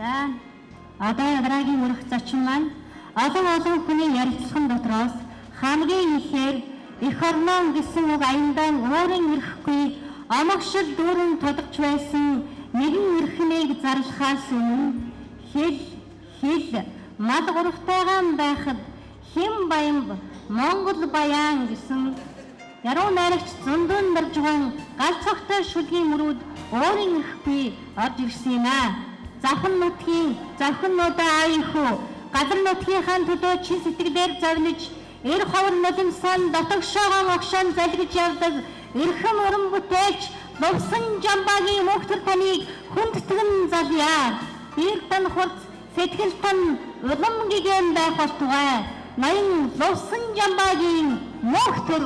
За одоо Ядрагийн өрх зочин маань олон хүний ярилцлагын дотроос хамгийн ихээр эх орноо гэсэн үг аяндаа өөрийн эрэхгүй омогшил дүүрэн тодорч байсан нэгэн эрхнийг зарлахаас өмнө хэл мал гуравтайгаан байхад хэм баян Монгол баян гэсэн яруу найрагч зөндөн даржгаан галцогтой шүлгийн мөрүүд өөрийн эрэхгүй орж ирсэн юм аа. Завхан нутгийн аяхуу газар нутгийнхаа төлөө чин сэтгэлээр завниж эр ховор нулимсан дотогшоогоо огшоон залгиж явдаг эрхэм уран бүтээлч Лувсан Жамбагийн мөнхтөр таныг хүндэтгэн залъя. Бир тань хурц сэтгэл тань улам гэгэн байх болтугай. Ноён Лувсан Жамбагийн мөнхтөр.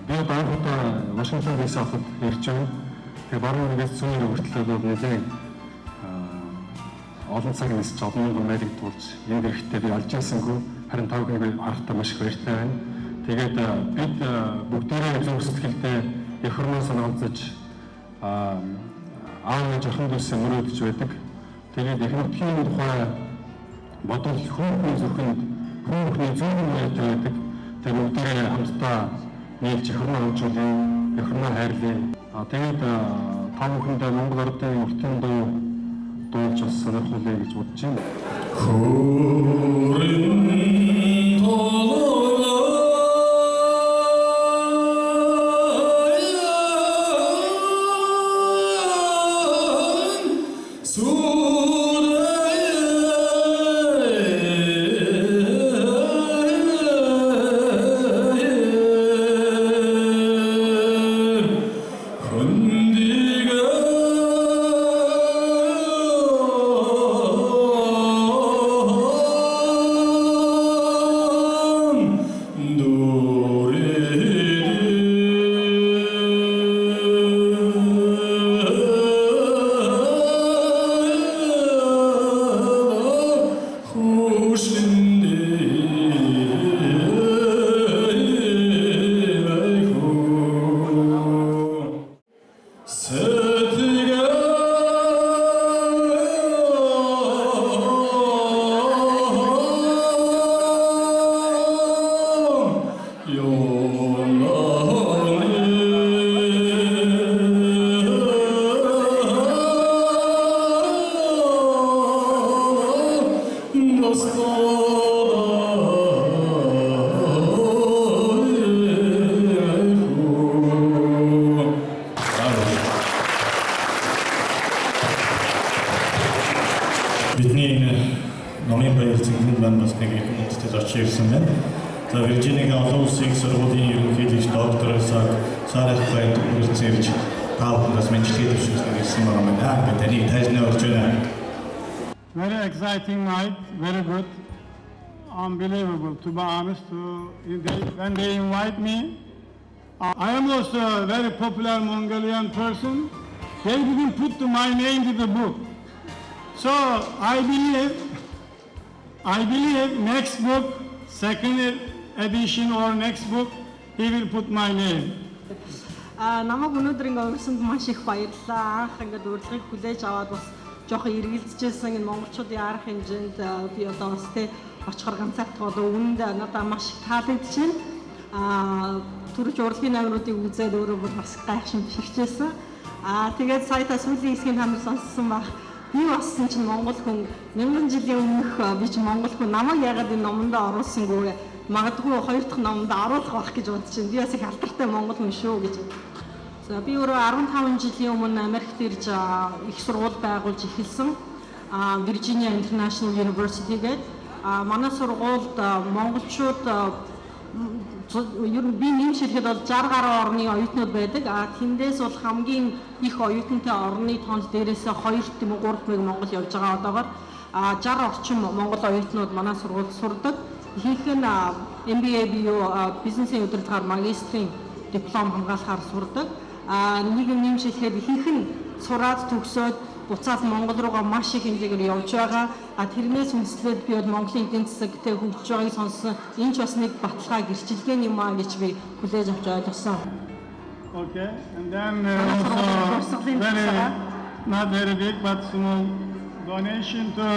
Би багтаа Вашингтон DC хотод ирж байгаа. Тэгээ баруун нэгээс зүүн хүртэл бол нэлээд олон цаг нисч олон мянган байрыг туулж энэ хэрэгтэй би олж ирсэнгүй. Харин та бүхэнд харахтаа маш их баяртай байна. Тэгээд бид бүгдээрээ зөв сэтгэлдээ эх орноос онцож аав ээжийн дүүсээ мөрөөдөж байдаг. Тэгээд эх нутгийн тухай бодвол хүмүүний зүрхэнд хүмүүний зүүн байдаг. Тэгээд бүгдээрээ хамтдаа нийлж эх орноо хөгжүүлээ, эх орноо хайрлая. Тэгээд та бүхэндээ Монгол Ордын өртөн дуу дуулж бас сонирхолтой гэж бодож байна. Бидний номын баяр цэгний маань бас нэг их үндэстэд очиж ирсэн байна. За Виржиниагийн олон улсын сургуулийн ерөнхийлөгч доктор Сарах Баяр үргэлжлэн ирж та бүхэнд мэдлэгээ төвшүүлсэн ирсэн байна. Би таныг тайлбар өгч байна. Very exciting night, very good, unbelievable to be honest. When they invite me, I am also a very popular Mongolian person. They didn't put my name to the book. So I believe next book, second edition or next book, he will put my name. Намайг өнөөдөр ингэ урьсанд маш их баярлалаа. Анх ингэ урилгыг хүлээж аваад бас жоох эргэлзэжсэн энэ монголчуудын арга хэмжээнд би одоо бас тэ очихор ганцаарт болоо үүнд надад маш их таалагдчихэв. Түрүүч урилгын номеруудыг үзээд өөрөө бүр бас гайхшин бишигчээсэн. Тэгээд сая сүүлийн хэсгийг та нар сонссон баг. Би бассан чинь монгол хүн 1000 жилийн өмнөх би чинь монгол хүн намайг ягаад энэ номонд оруулсангүй магадгүй хоёр дахь номонд оруулах байх гэж бодож байна. Би бас их алдартай монгол хүн шүү гэж. За би өөрөө 15 жилийн өмнө Америкт ирж их сургууль байгуулж эхэлсэн. Virginia International University гэдэг манай сургуульд монголчууд ер нь би нэмж хэлэхэд бол 60 гаруй орны оюутнууд байдаг. Тэндээс бол хамгийн их оюутантай орны тоонд дээрээс 2 тийм үү 3 мэг Монгол явж байгаа одоогоор 60 орчим монгол оюутнууд манай сургуульд сурдаг. Ихэнх нь MBA буюу бизнесийн удирдлагаар магистрийн диплом хамгаалахаар сурдаг. Нэг юм нэмж хэлэхэд ихэнх нь сураад төгсөөд буцаад Монгол руугаа маш их хэмжээгээр явж байгаа. Тэрнээс үндэслээд би бол Монголын эдийн засагтай хөгжиж байгааг сонссон. Энэ ч бас нэг баталгаа гэрчилгээ юм аа гэж би хүлээж авч ойлгосон. Okay, and then also not very big but small donation to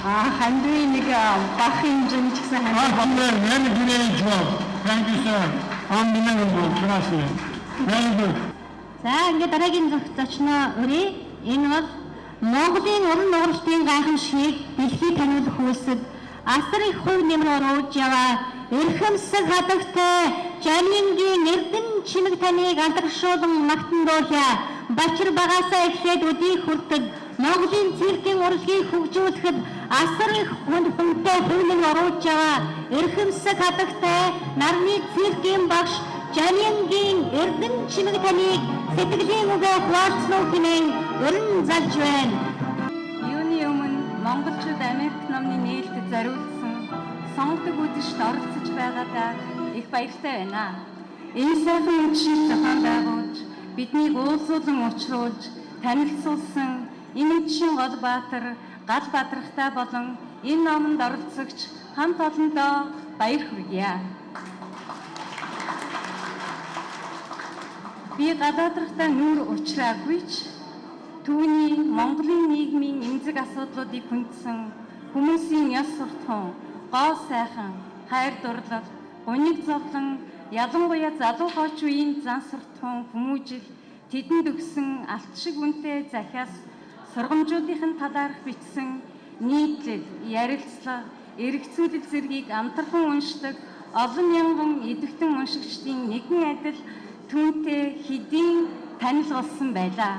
хандын нэг бах хэмжээний ч гэсэн хандын very great job. Thank you, sir. Unbelievable. Gracias. Very good. За ингээд дараагийн зочноо өрөө. Энэ бол Монголын уран нуурчдын гайхамшигыг дэлхийд таниулах үүсэг асар их хувь нэмэр оруулж яваа эрхэмсэг хадагтай Жанингийн эрдэм чимэг таныг алдаршуулан магтандуулъя. Бачир багаасаа эхлээд өдий хүртэл Монголын циркийн урлагийг хөгжүүлэхэд асар их хүнтэй хувь нэмэр оруулж яваа эрхэмсэг хадагтай нарны циркийн багш Жанингийн эрдэм чимэг таныг сэтгэлийн үгээ хуваалцлуу хэмээн уран залж байна. Юуны өмнө монголчууд Америк номны нээлтэд зориулсан сонгодог үдэшд оролцож байгаадаа их баяртай байна. Энэ сайхан үдшийг зохион байгуулж, биднийг уулзуулан учруулж, танилцуулсан Эмэгчийн гол баатар, гал бадрахтай болон энэ номонд оролцогч хамт олондоо баяр хүргье. Би гадаадрахтай нүур учраагүй ч түүний Монголын нийгмийн эмзэг асуудлуудыг хүндсэн хүмүүсийн яс суртахуун, гоо сайхан, хайр дурлал, гуниг зовлон, ялангуяа залуу хооч үеийн зан суртахуун хүмүүжил, тэдэнд өгсөн алт шиг үнэтэй захиас сургамжуудын талаарх бичсэн нийтлэл, ярилцлага, эргэцүүлэл зэргийг амтархан уншдаг олон мянган идэвхтэн уншигчдын нэгэн адил түүнтэй хэдийн танил болсон байлаа.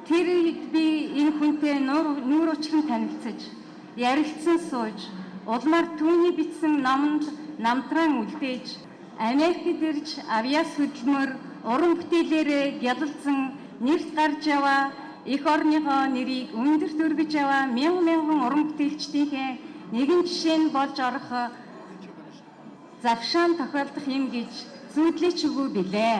Тэр үед би энэ хүнтэй нүүр учран танилцаж, ярилцсан сууж, улмаар түүний бичсэн номонд намтран үлдээж, Америкт ирж авьяас хөдөлмөр, уран бүтээлээрээ гялалзан нэрт гарч яваа их орныхоо нэрийг өндөрт өргөж яваа мянган уран бүтээлчдийнхээ нэгэн жишээ нь болж орох завшаан тохиолдох юм гэж зүйдлээч үгүй билээ.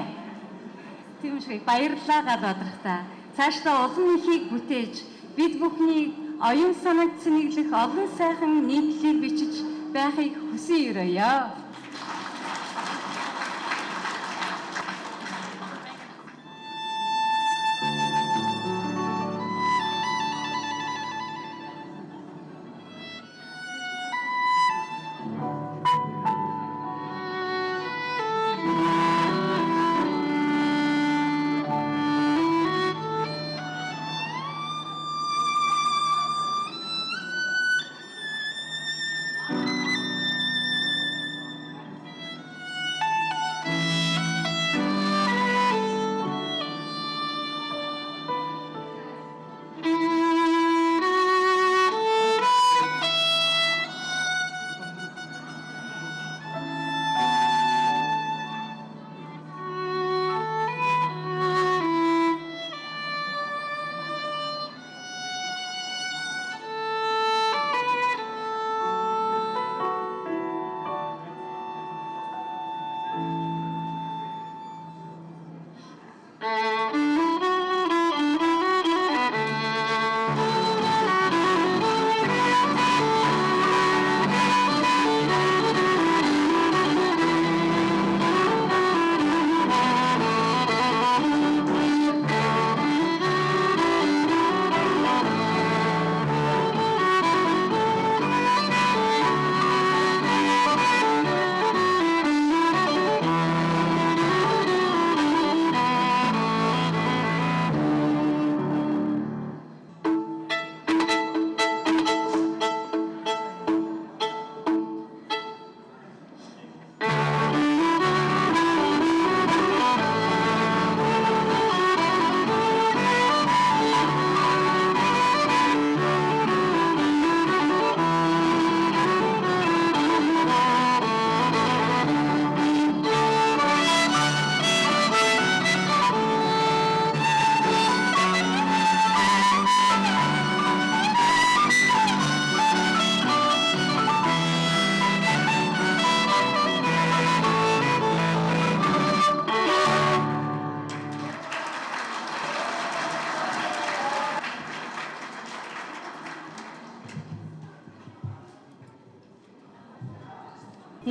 Тийм шиг баярлалаа гадаадрахтаа. Цаашдаа улам ихийг бүтээж бид бүхний оюун санааг цэнэглэх олон сайхан нийтлэлийг бичиж байхыг хүсэн өрөөё.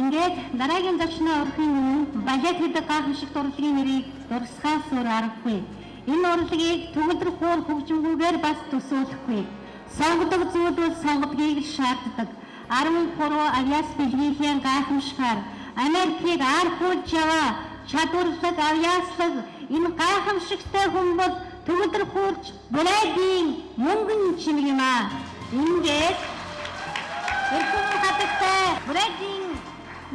Ингээд дараагийн зочноо өрхийн өмнө балет гэдэг гайхамшиг дурлалын нэрийг дурсахаас өөр аргагүй. энэ урлагийг төгөлдрөхөөр хөгжимгүйгээр бас төсөөлөхгүй. Сонгодог зүйл бол сонгодгийг л шаарддаг. 13 авиас бэлгийнхээ гайхамшигаар Америкийг архуулж яваа чадварлаг авиаслаг энэ гайхамшигтай хүн бол төгөлдрөхөөрч Брэдийн мөнгөн чимэг юм аа. Ингээд эрхэм хатагтай Брэдийн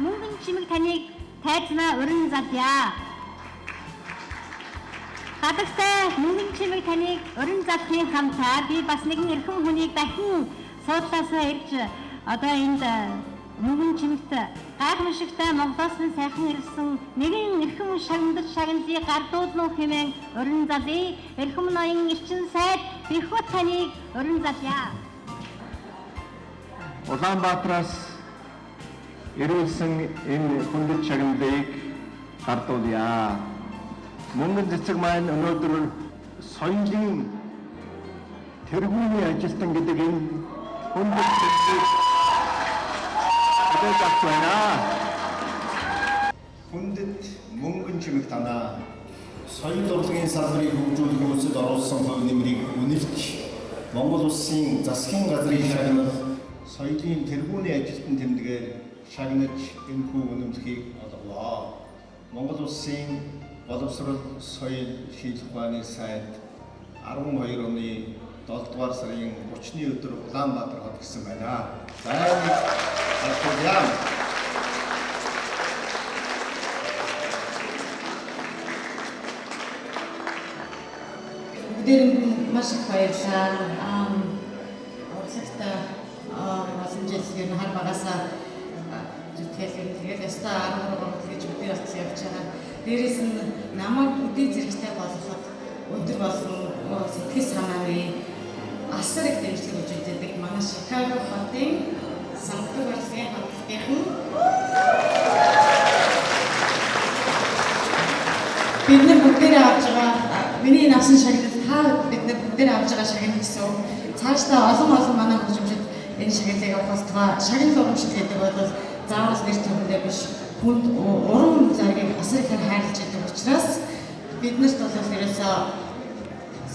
мөнгөн чимэг таныг тайзнаа уран залъя. Хатагтай мөнгөн чимэг таныг уран залхийн хамтаар би бас нэгэн эрхэм хүнийг дахин суудлаасаа ирж одоо энд мөнгөн чимэгт гайхамшигтай Монголоос нь сайхан ирсэн нэгэн эрхэм шагнал шагналыг гардуулна хэмээн уран залъя. Эрхэм ноён элчин сайд Бэхбат таныг уран залъя. Улаанбаатараас ирүүлсэн энэ хүндэт шагналыг гардуулъя. Мөнгөн цэцэг маань өнөөдөр соёлын тэргүүний ажилтан гэдэг энэ хүндэт цэцгийг авч байна. Хүндэт мөнгөн чимэг танаа соёл урлагийн салбарыг хөгжүүлэх үйлсэд оруулсан хувь нэмрийг үнэлж Монгол улсын засгийн газрын шагнал соёлын тэргүүний ажилтан тэмдгээр шагнаж энэхүү үнэмлэхийг олголоо. Монгол улсын боловсрол соёл шийдэх ухааны сайд 12 оны 7 дугаар сарын 30-ны өдөр Улаанбаатар хот гисэн байна. Бүгдээрээ маш их баярлалаа. Урлагт олон жил ер нь хар багасаа тэгээд ястаа 13 он гэж бүгдээ бас явж байгаа. Дээрээс нь намайг үдээ зэрэгтэй болгоход өдөр болгон сэтгэл санааны асар их дэмжлэг өгч өгдөг манай Шикаго хотын сонгогдсон урлагийн хамтлагийнхан бид нар бүгдээрээ авч байгаа миний навсан шагнал та бид нар бүгдээрээ авч байгаа шагнал гэсэн цаашдаа олон манай хөгжимчид энэ шагналыг авах тулд шагнал урамшил гэдэг бол заавал нэр төрөндөө биш хүнд уран зоригийг асар ихээр хайрлаж байдаг учраас биднэрт бол ерөөсөө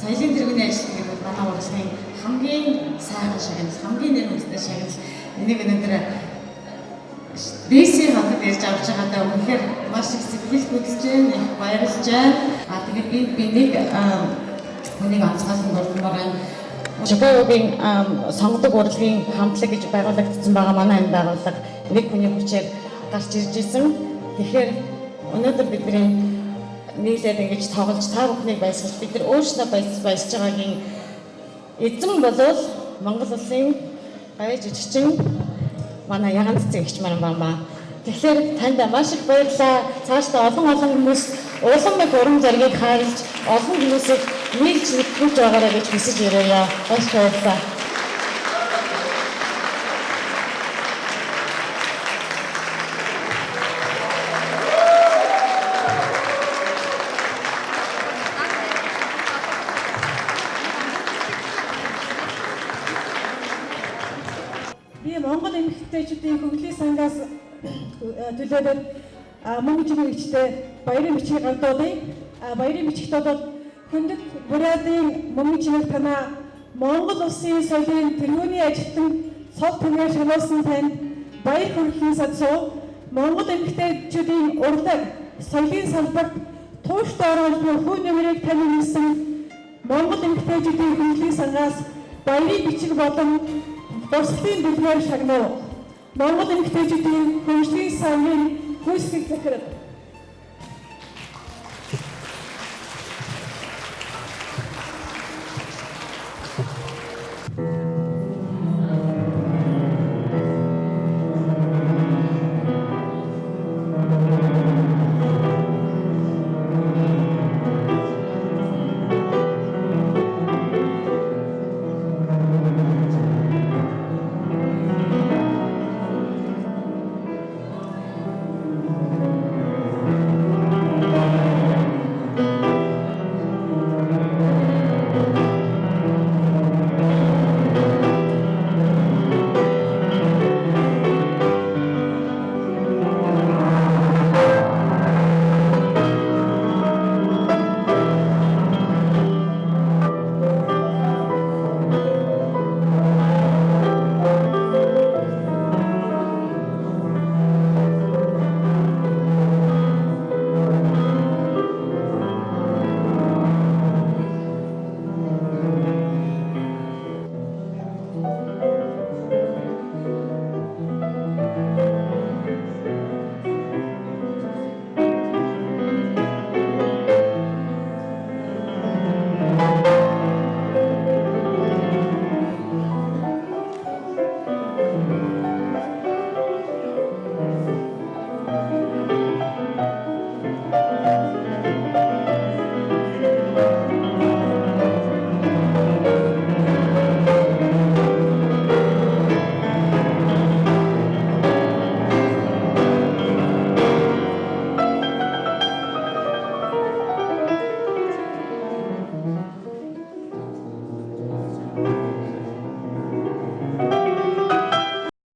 соёлын тэргүүний ажил гэдэг бол манай урлагийн хамгийн сайхан шагнал, хамгийн нэр хүндтэй шагнал. Энийг өнөөдөр BC хотод ирж авч байгаадаа үнэхээр маш их сэтгэл хөдлөж байна, баярлж байна. Тэгээд би нэг хүнийг онцгойлон дурдмаар байна. Шикагогийн сонгодог урлагийн хамтлаг гэж байгуулагдсан байгаа манай энэ байгууллага нэг хүний хүчээр гарч ирж исэн. Тэгэхээр өнөөдөр бидний нийлээд ингэж тоглож та бүхнийг баясгаж бид нар өөрсдөө баясж байгаагийн эзэн болвол Монгол улсын гай жижигчин манай Ягаан цэцэгч маань бамаа. Тэгэхээр танд маш их баярлалаа. Цаашдаа олон хүмүүс улам их уран зоригийг хайрлаж олон хүмүүсийг нийлж нэгтгэж байгаарай гэж хүсэж ирээе. Маш баярлалаа. Би Монгол эмэгтэйчүүдийн хөгжлийн сангаас төлөөлөд мөнгө чимэгчтэй баярын бичгийг гардуулъя. Баярын бичигт бол хүндэт Брэдийн мөнгө чимэг танаа Монгол улсын соёлын тэргүүний ажилтан цог түнээр шагнуулсан танд баяр хүргэхийн сацуу Монгол эмэгтэйчүүдийн урлаг соёлын салбарт тууштай оруулж буй хүн нэмрийг танилцсан Монгол эмэгтэйчүүдийн хөгжлийн сангаас баярын бичиг болон Босхлын бүлгээр шагнав. Монгол эмэгтэйчүүдийн хөгжлийн сангийн гүйцэтгэх захирал